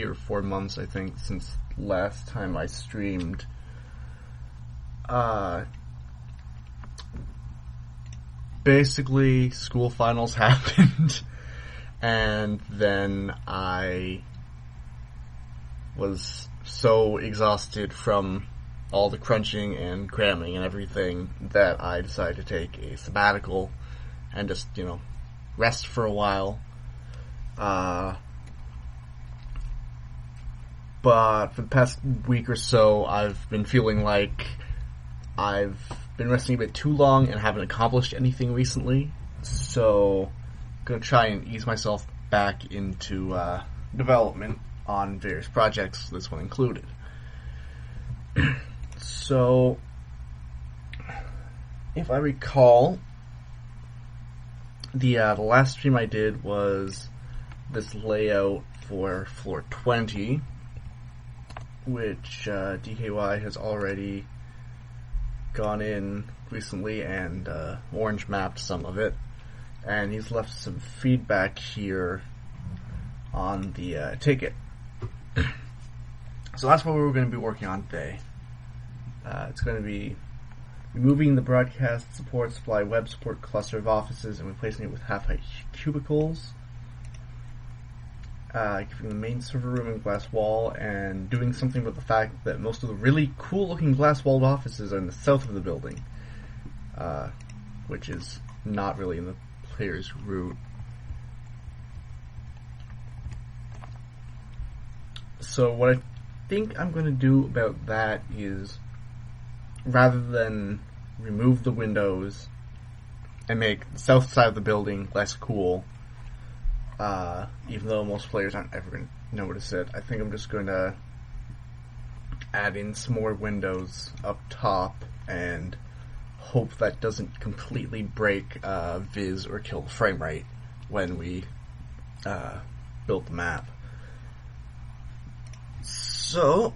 or 4 months, I think, since last time I streamed. Basically, school finals happened, and then I was so exhausted from all the crunching and cramming and everything that I decided to take a sabbatical and just, rest for a while. But for the past week or so, I've been feeling like I've been resting a bit too long and haven't accomplished anything recently. So, I'm going to try and ease myself back into development on various projects, this one included. So, if I recall, the last stream I did was this layout for floor 20, which DKY has already gone in recently and orange mapped some of it, and he's left some feedback here on the ticket. So that's what we're going to be working on today. It's going to be removing the broadcast support supply web support cluster of offices and replacing it with half-height cubicles. Giving the main server room and glass wall, and doing something about the fact that most of the really cool-looking glass-walled offices are in the south of the building, which is not really in the player's route. So what I think I'm going to do about that is, rather than remove the windows and make the south side of the building less cool, even though most players aren't ever going to notice it, I think I'm just going to add in some more windows up top and hope that doesn't completely break Viz or kill the frame rate when we build the map. So,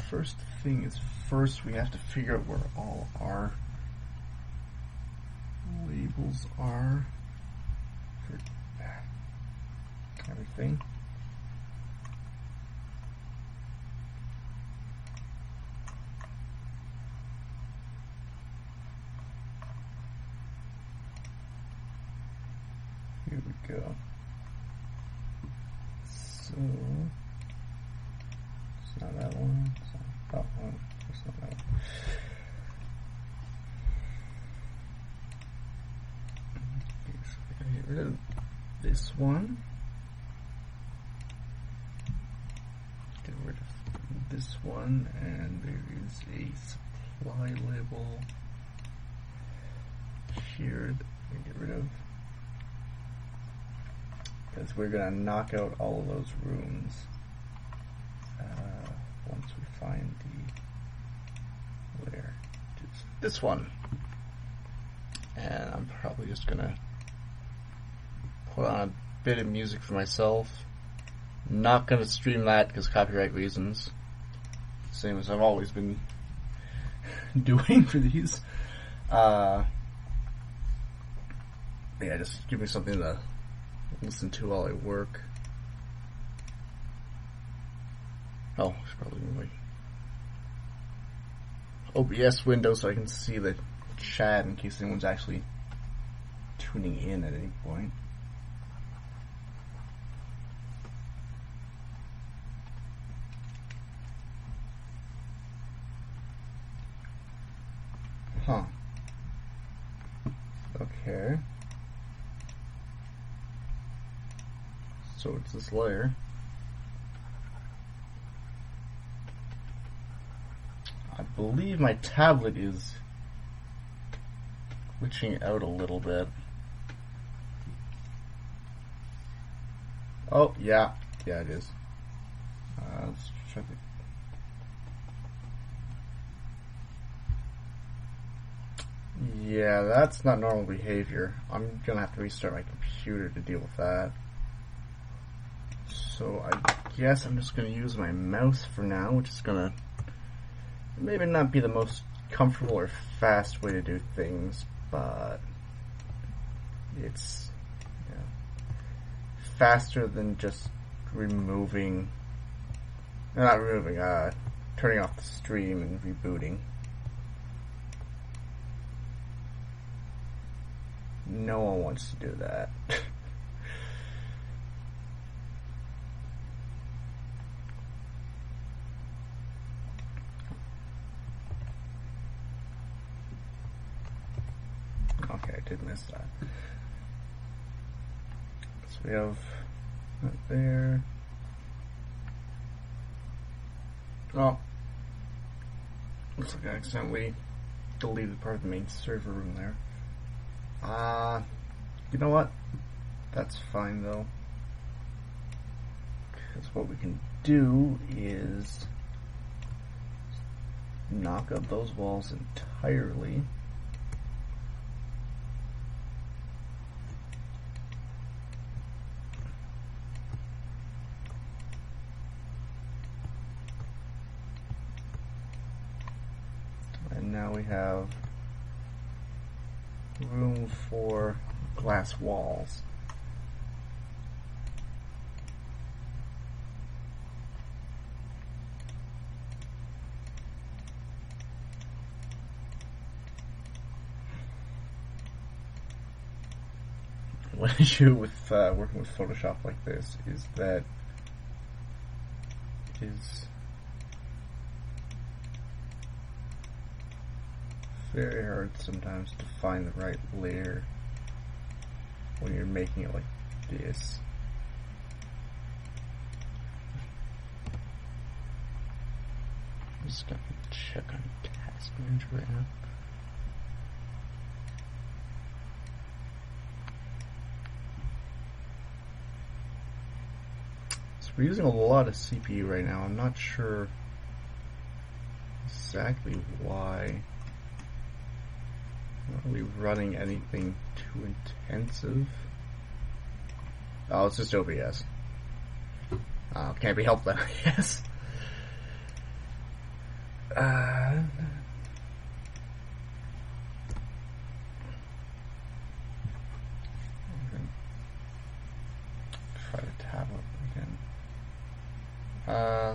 first thing is first, we have to figure out where all our labels are for everything. Here we go. So, it's not that one, it's not that one, it's not that one. Okay, so we're going to get rid of this one. Get rid of this one, and there is a supply label here that we get rid of, because we're going to knock out all of those rooms once we find the layer. This one. And I'm probably just going to put on a bit of music for myself. Not going to stream that because copyright reasons. Same as I've always been doing for these. Yeah, just give me something to listen to while I work. Oh, I should probably move my OBS window so I can see the chat in case anyone's actually tuning in at any point. Huh. Okay. So it's this layer. I believe my tablet is glitching out a little bit. Oh, yeah. Yeah, it is. Let's try the... Yeah, that's not normal behavior. I'm gonna have to restart my computer to deal with that. So I guess I'm just gonna use my mouse for now, which is gonna maybe not be the most comfortable or fast way to do things, but it's faster than just removing Not removing, turning off the stream and rebooting. No one wants to do that. Okay, I did miss that. So we have that there. Oh, looks like I accidentally deleted part of the main server room there. You know what? That's fine though. Because what we can do is knock up those walls entirely. And now we have room for glass walls. One issue with working with Photoshop like this is that it is very hard sometimes to find the right layer when you're making it like this. I'm just gonna check on Task Manager right now. So we're using a lot of CPU right now. I'm not sure exactly why. Not really running anything too intensive. Oh, it's just OBS. Can't be helped then, I guess. Try the tablet again.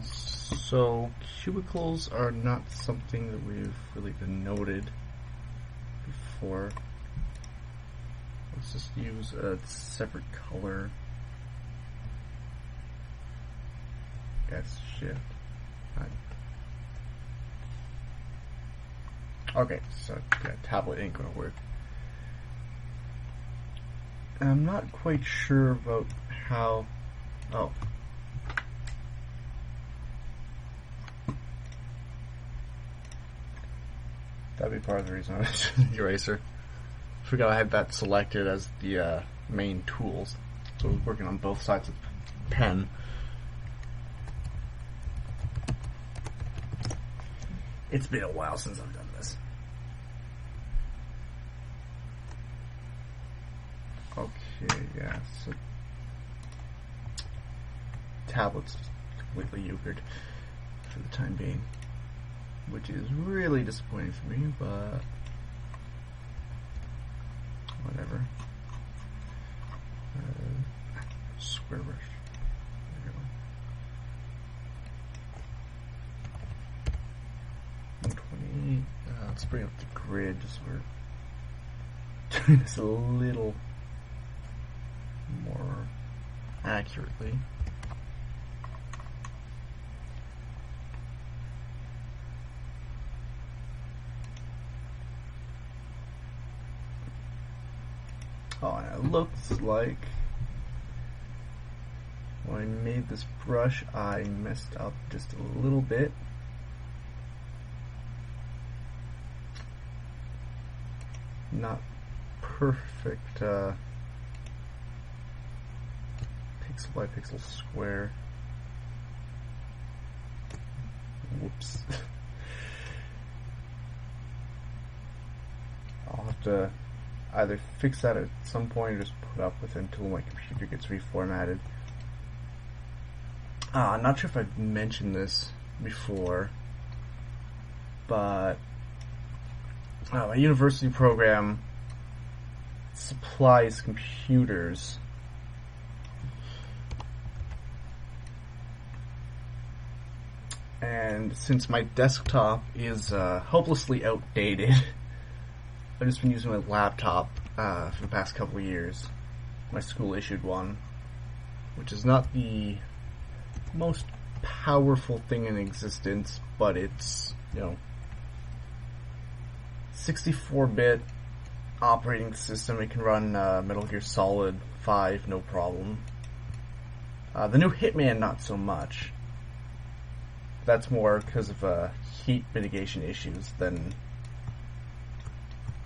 So cubicles are not something that we've really denoted before. Let's just use a separate color. That's shift. Okay, so yeah, tablet ain't gonna work. I'm not quite sure about how. Oh. That'd be part of the reason I was using the eraser. Forgot I had that selected as the main tools. So I was working on both sides of the pen. It's been a while since I've done this. Okay, yeah, so tablet's just completely euchred for the time being, which is really disappointing for me, but whatever. Square brush. There we go. 128. Let's bring up the grid just so we're doing this a little more accurately. Oh, and it looks like when I made this brush, I messed up just a little bit. Not perfect pixel by pixel square. Whoops. I'll have to either fix that at some point or just put up with it until my computer gets reformatted. I'm not sure if I've mentioned this before, but my university program supplies computers And since my desktop is hopelessly outdated, I've just been using my laptop for the past couple of years. My school issued one, which is not the most powerful thing in existence, but it's, 64-bit operating system. It can run Metal Gear Solid 5 no problem. The new Hitman, not so much. That's more because of heat mitigation issues than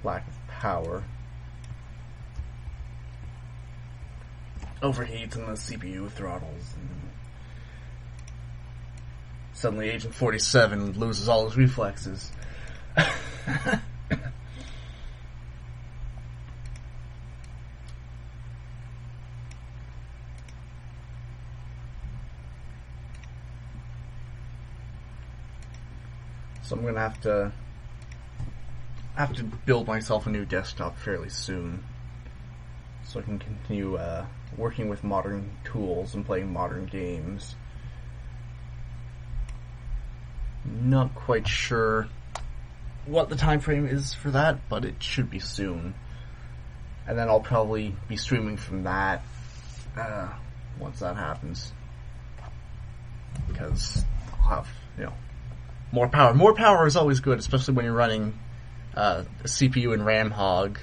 lack of power. Overheats and the CPU throttles, and suddenly Agent 47 loses all his reflexes. So I'm gonna have to build myself a new desktop fairly soon, so I can continue working with modern tools and playing modern games. Not quite sure what the time frame is for that, but it should be soon. And then I'll probably be streaming from that once that happens, because I'll have more power. More power is always good, especially when you're running a CPU and RAM hog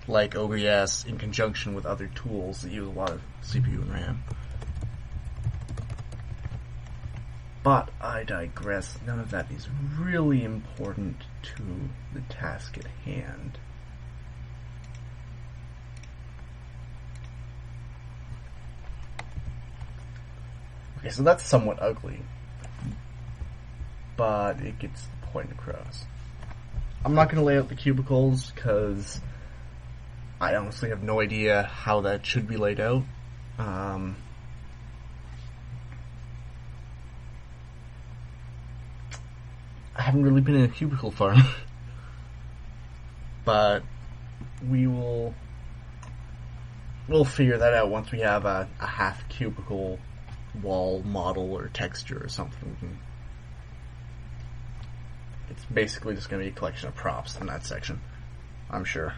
like OBS in conjunction with other tools that use a lot of CPU and RAM. But I digress. None of that is really important to the task at hand. Okay, so that's somewhat ugly, but it gets the point across. I'm not going to lay out the cubicles because I honestly have no idea how that should be laid out. I haven't really been in a cubicle farm, but we'll figure that out once we have a half cubicle wall model or texture or something. It's basically just going to be a collection of props in that section, I'm sure.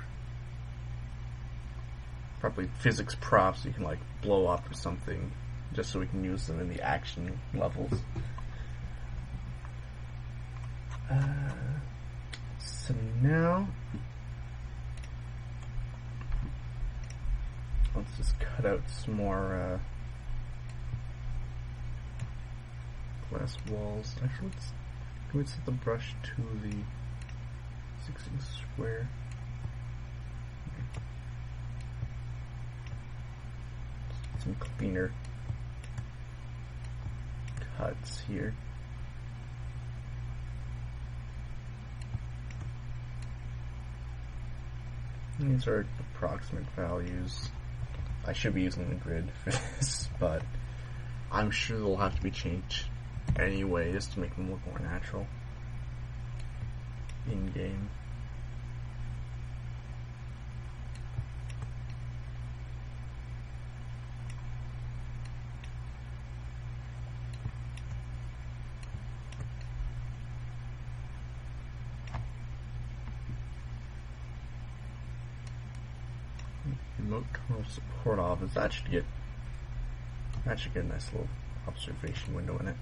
Probably physics props you can blow up or something, just so we can use them in the action levels. So now let's just cut out some more glass walls. Actually, can we set the brush to the 16 square? Some cleaner cuts here. These are approximate values. I should be using the grid for this, but I'm sure they'll have to be changed anyway just to make them look more natural in-game. Remote terminal support office. That should get a nice little observation window in it.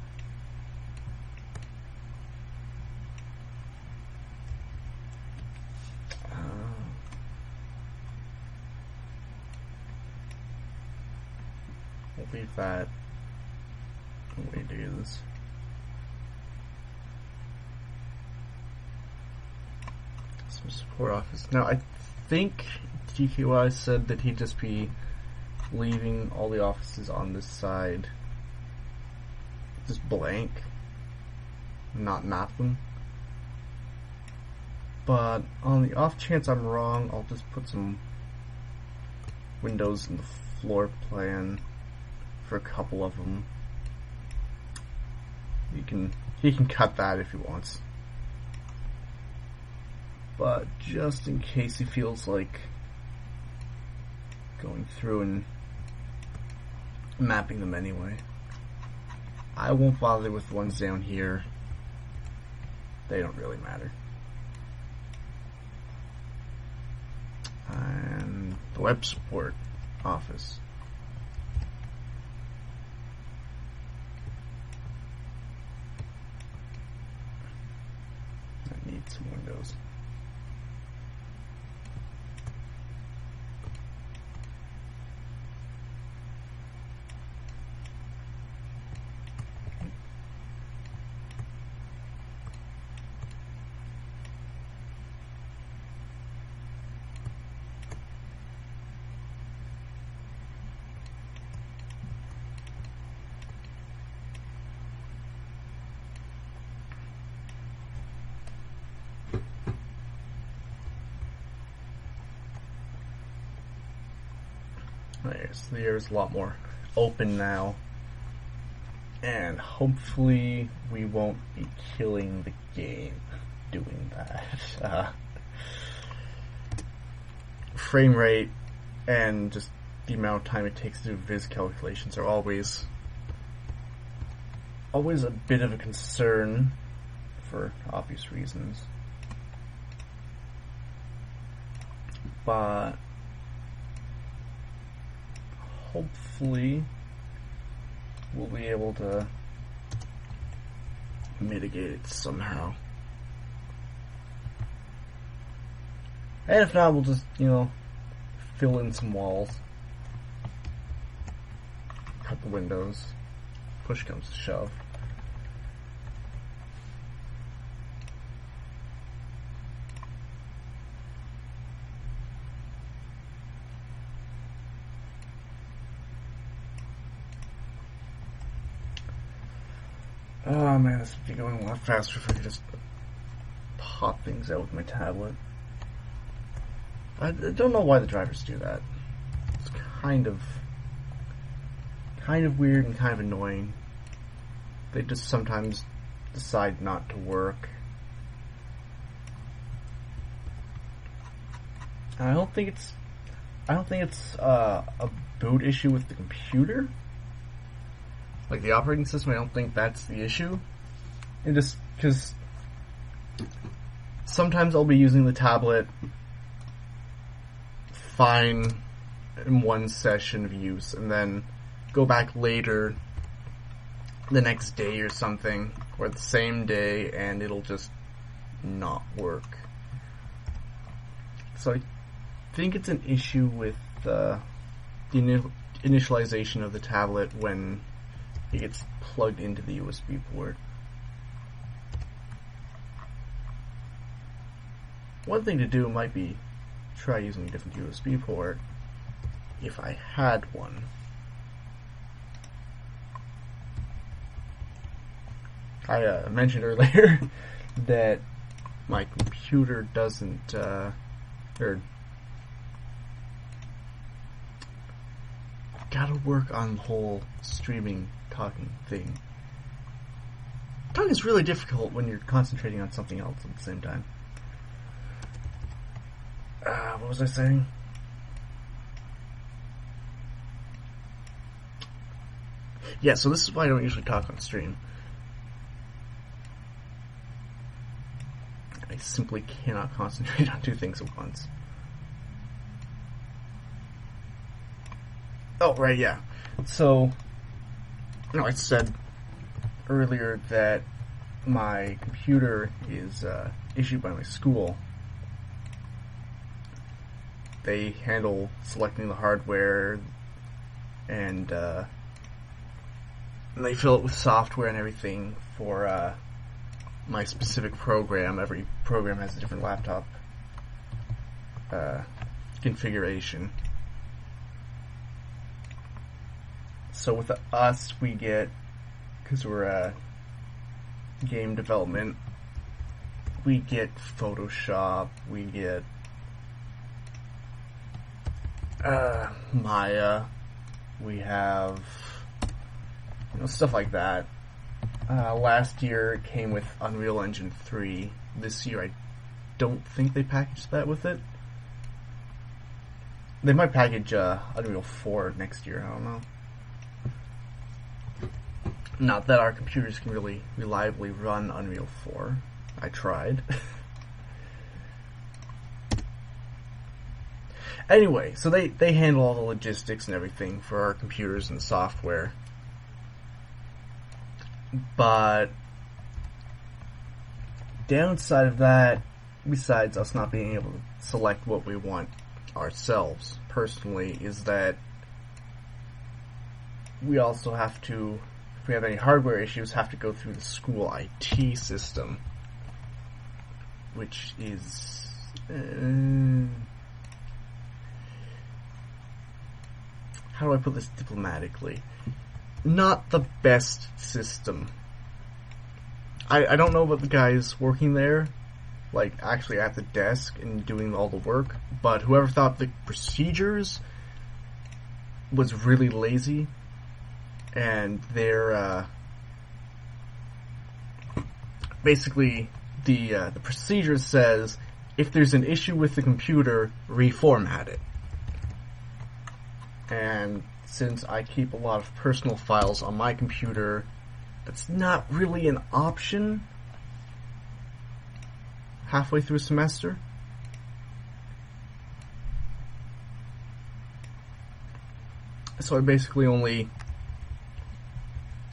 We'll leave that the way it is. Some support office. Now I think GQI said that he'd just be leaving all the offices on this side just blank, not map them. But on the off chance I'm wrong, I'll just put some windows in the floor plan for a couple of them. He can cut that if he wants. But just in case he feels like going through and mapping them anyway, I won't bother with the ones down here they don't really matter. And the web support office. I need some windows. There's a lot more open now, and hopefully we won't be killing the game doing that. Frame rate and just the amount of time it takes to do viz calculations are always a bit of a concern for obvious reasons, but hopefully we'll be able to mitigate it somehow. And if not, we'll just, fill in some walls, cut the windows, push comes to shove. Oh man, this would be going a lot faster if I could just pop things out with my tablet. I don't know why the drivers do that. It's kind of weird and kind of annoying. They just sometimes decide not to work. And I don't think it's a boot issue with the computer. Like the operating system, I don't think that's the issue. It just, because sometimes I'll be using the tablet fine in one session of use, and then go back later, the next day or something, or the same day, and it'll just not work. So I think it's an issue with the initialization of the tablet when it gets plugged into the USB port. One thing to do might be try using a different USB port if I had one. I mentioned earlier that my computer doesn't, gotta work on the whole streaming talking thing. Talking is really difficult when you're concentrating on something else at the same time. What was I saying? Yeah, so this is why I don't usually talk on stream. I simply cannot concentrate on two things at once. Oh, right, yeah. So, I said earlier that my computer is issued by my school. They handle selecting the hardware, and they fill it with software and everything for my specific program. Every program has a different laptop configuration. So with us, we get, because we're game development, we get Photoshop, we get Maya, we have stuff like that. Last year it came with Unreal Engine 3. This year I don't think they packaged that with it. They might package Unreal 4 next year, I don't know. Not that our computers can really reliably run Unreal 4. I tried. Anyway, so they handle all the logistics and everything for our computers and software. But downside of that, besides us not being able to select what we want ourselves personally, is that we also have to, if we have any hardware issues, have to go through the school IT system, which is how do I put this diplomatically? Not the best system. I don't know about the guys working there, like actually at the desk and doing all the work, but whoever thought the procedures was really lazy, and they're basically the procedure says if there's an issue with the computer, reformat it. And since I keep a lot of personal files on my computer, that's not really an option halfway through a semester. So I basically only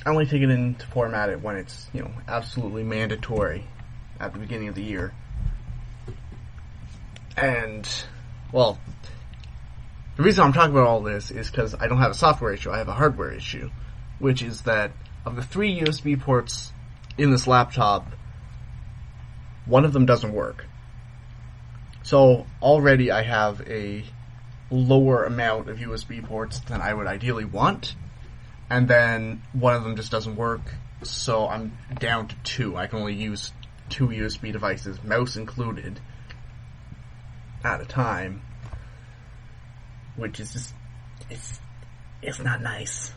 take it in to format it when it's, absolutely mandatory at the beginning of the year. And, well, the reason I'm talking about all this is because I don't have a software issue, I have a hardware issue, which is that of the 3 USB ports in this laptop, one of them doesn't work. So already I have a lower amount of USB ports than I would ideally want, and then one of them just doesn't work, so I'm down to 2. I can only use 2 USB devices, mouse included, at a time, which is just, it's not nice.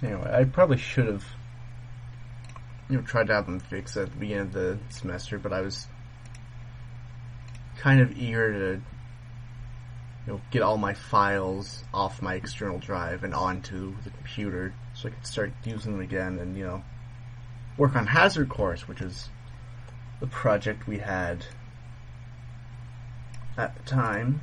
Anyway, I probably should have tried to have them fix at the beginning of the semester, but I was kind of eager to get all my files off my external drive and onto the computer so I could start using them again and work on Hazard Course, which is the project we had at the time.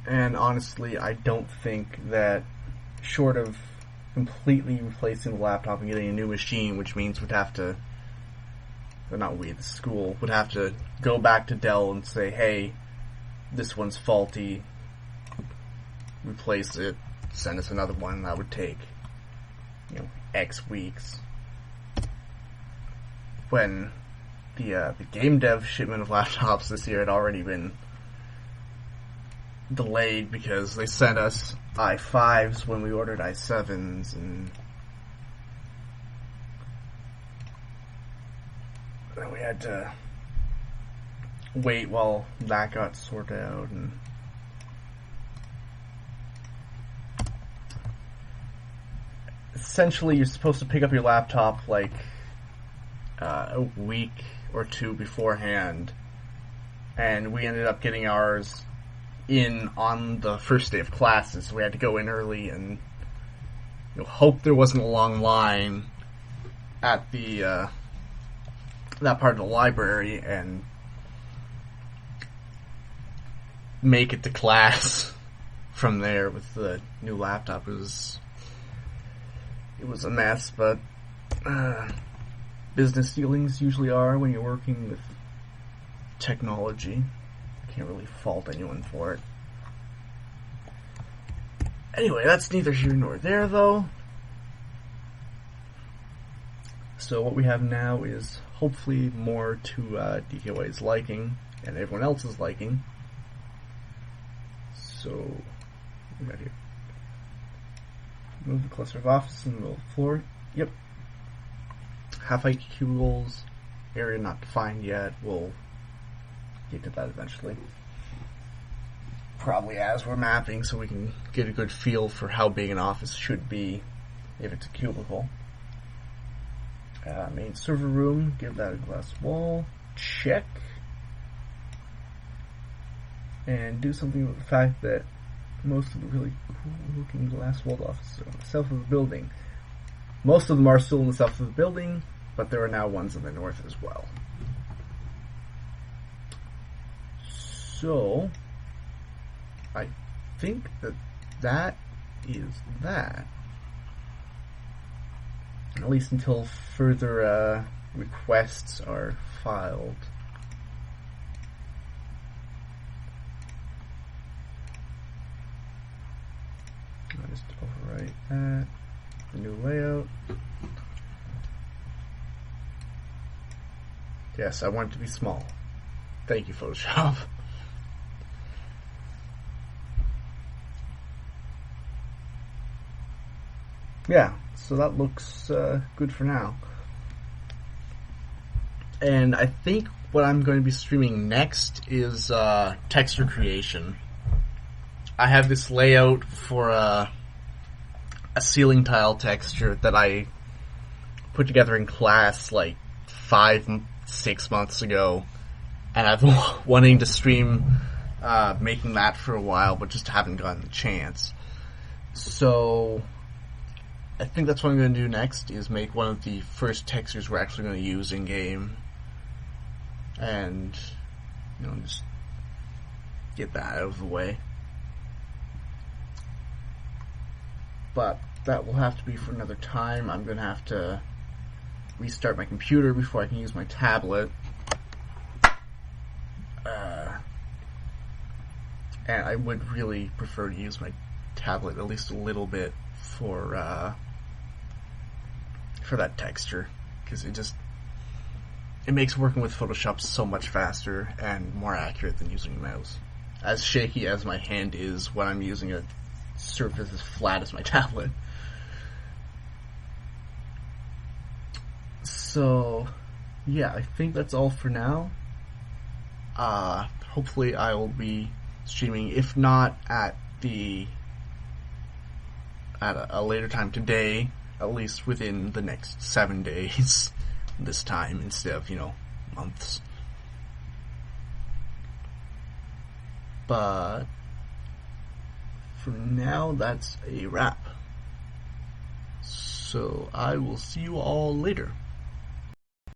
And honestly, I don't think that, short of completely replacing the laptop and getting a new machine, which means we'd have to, well, not we, the school, would have to go back to Dell and say, hey, this one's faulty, replace it, send us another one. That would take, X weeks. When the game dev shipment of laptops this year had already been delayed because they sent us i5s when we ordered i7s, and then we had to wait while that got sorted out. And essentially you're supposed to pick up your laptop like a week or two beforehand, and we ended up getting ours in on the first day of classes, so we had to go in early and hope there wasn't a long line at the that part of the library and make it to class from there with the new laptop. It was a mess, but business dealings usually are when you're working with technology. Can't really fault anyone for it. Anyway, that's neither here nor there, though. So what we have now is hopefully more to DKY's liking and everyone else's liking. So, we got here. Move the cluster of office in the middle of the floor. Yep. Half-height cubicles, area not defined yet. We'll get to that eventually. Probably as we're mapping, so we can get a good feel for how big an office should be if it's a cubicle. Main server room, give that a glass wall. Check. And do something with the fact that most of the really cool looking glass walled offices are on the south of the building. Most of them are still in the south of the building, but there are now ones in the north as well. So, I think that is that. At least until further requests are filed. I'll just overwrite that. The new layout. Yes, I want it to be small. Thank you, Photoshop. Yeah, so that looks good for now. And I think what I'm going to be streaming next is texture creation. I have this layout for a ceiling tile texture that I put together in class like 5-6 months ago, and I've been wanting to stream making that for a while, but just haven't gotten the chance. So I think that's what I'm going to do next, is make one of the first textures we're actually going to use in game, and just get that out of the way. But that will have to be for another time. I'm going to have to restart my computer before I can use my tablet. And I would really prefer to use my tablet at least a little bit for that texture, because it makes working with Photoshop so much faster and more accurate than using a mouse. As shaky as my hand is when I'm using a surface as flat as my tablet. So, yeah, I think that's all for now. Hopefully I will be streaming, if not at a later time today, at least within the next 7 days this time, instead of, months. But for now, that's a wrap. So I will see you all later.